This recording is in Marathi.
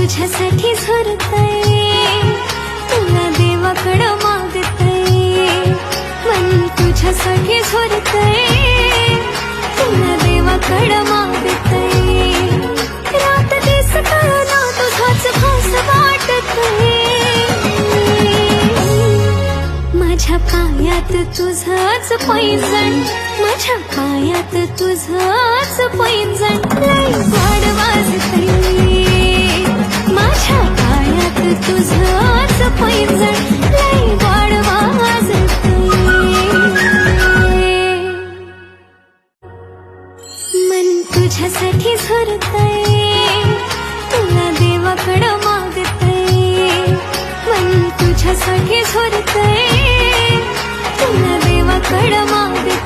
तुझ्यासाठी झरतय, तुला देवाकडं मागतय, मन तुझ्यासाठी झरतय, तुला देवाकडं मागतय, रात दिस कळना तुझाच भास वाटतय, माझ्या पायात तुझाच पैंजण, माझ्या पायात तुझाच पैंजण, लय गोड वाजतय, माझ्या पायात तुझाच पैंजण, लय गोड वाजतय, मन तुझ्यासाठी झरतय, तुला देवाकडं मागतय, मन तुझ्यासाठी झरतय, तुला देवाकडं मागतय.